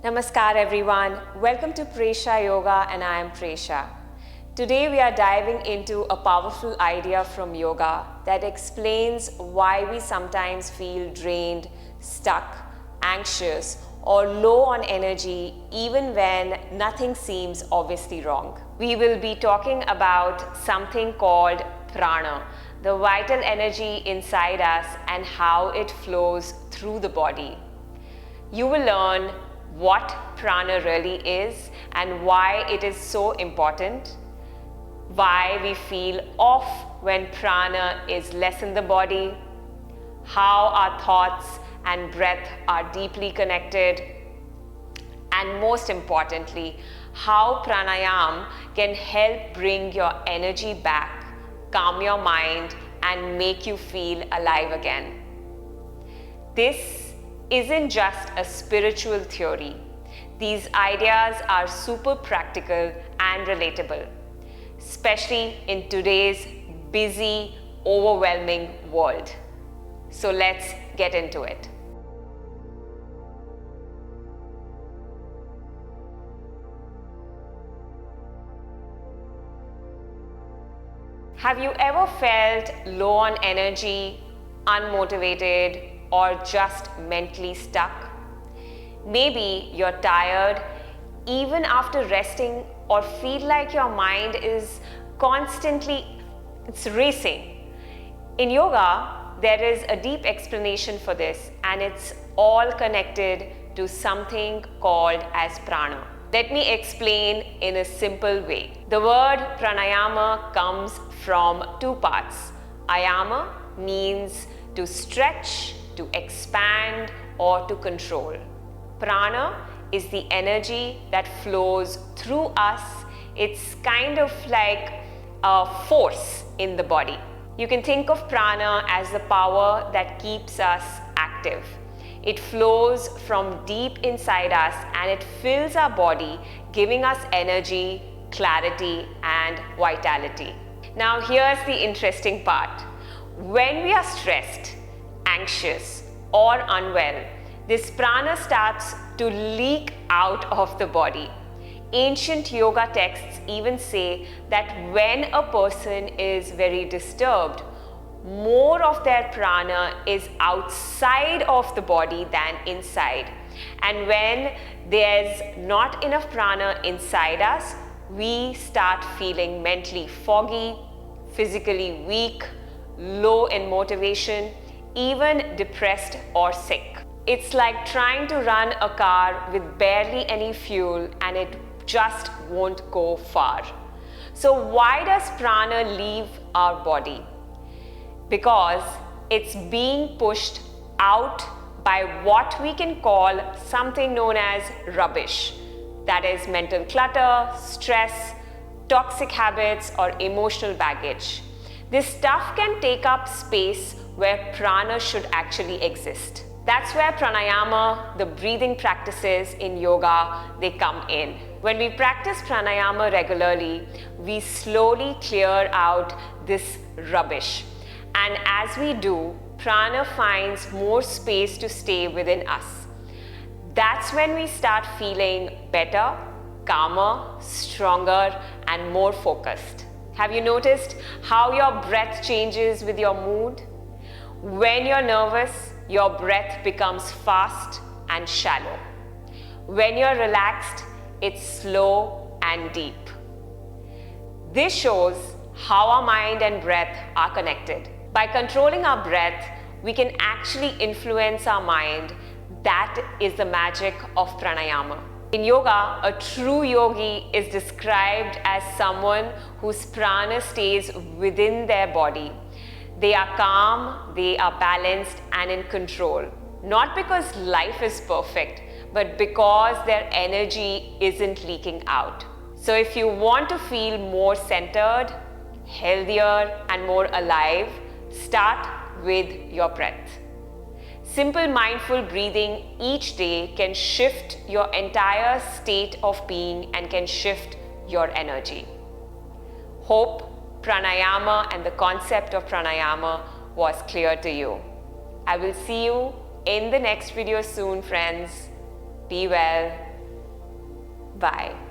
Namaskar everyone. Welcome to Presha Yoga and I am Presha. Today we are diving into a powerful idea from yoga that explains why we sometimes feel drained, stuck, anxious or low on energy even when nothing seems obviously wrong. We will be talking about something called prana, the vital energy inside us and how it flows through the body. You will learn what prana really is and why it is so important, why we feel off when prana is less in the body, how our thoughts and breath are deeply connected, and most importantly, how pranayama can help bring your energy back, calm your mind, and make you feel alive again. This isn't just a spiritual theory. These ideas are super practical and relatable, especially in today's busy, overwhelming world. So let's get into it. Have you ever felt low on energy, unmotivated, or just mentally stuck? Maybe you're tired even after resting or feel like your mind is constantly racing. In yoga, there is a deep explanation for this and it's all connected to something called as prana. Let me explain in a simple way. The word pranayama comes from two parts. Ayama means to stretch, to expand or to control. Prana is the energy that flows through us. It's kind of like a force in the body. You can think of prana as the power that keeps us active. It flows from deep inside us and it fills our body, giving us energy, clarity, and vitality. Now here's the interesting part. When we are stressed, anxious or unwell, this prana starts to leak out of the body. Ancient yoga texts even say that when a person is very disturbed, more of their prana is outside of the body than inside. And when there's not enough prana inside us, we start feeling mentally foggy, physically weak, low in motivation, even depressed or sick. It's like trying to run a car with barely any fuel and it just won't go far. So why does prana leave our body? Because it's being pushed out by what we can call something known as rubbish. That is mental clutter, stress, toxic habits or emotional baggage. This stuff can take up space where prana should actually exist. That's where pranayama, the breathing practices in yoga, they come in. When we practice pranayama regularly, we slowly clear out this rubbish. And as we do, prana finds more space to stay within us. That's when we start feeling better, calmer, stronger, and more focused. Have you noticed how your breath changes with your mood? When you're nervous, your breath becomes fast and shallow. When you're relaxed, it's slow and deep. This shows how our mind and breath are connected. By controlling our breath, we can actually influence our mind. That is the magic of pranayama. In yoga, a true yogi is described as someone whose prana stays within their body. They are calm, they are balanced and in control. Not because life is perfect, but because their energy isn't leaking out. So if you want to feel more centered, healthier and more alive, start with your breath. Simple mindful breathing each day can shift your entire state of being and can shift your energy. Hope pranayama and the concept of pranayama was clear to you. I will see you in the next video soon, friends. Be well. Bye.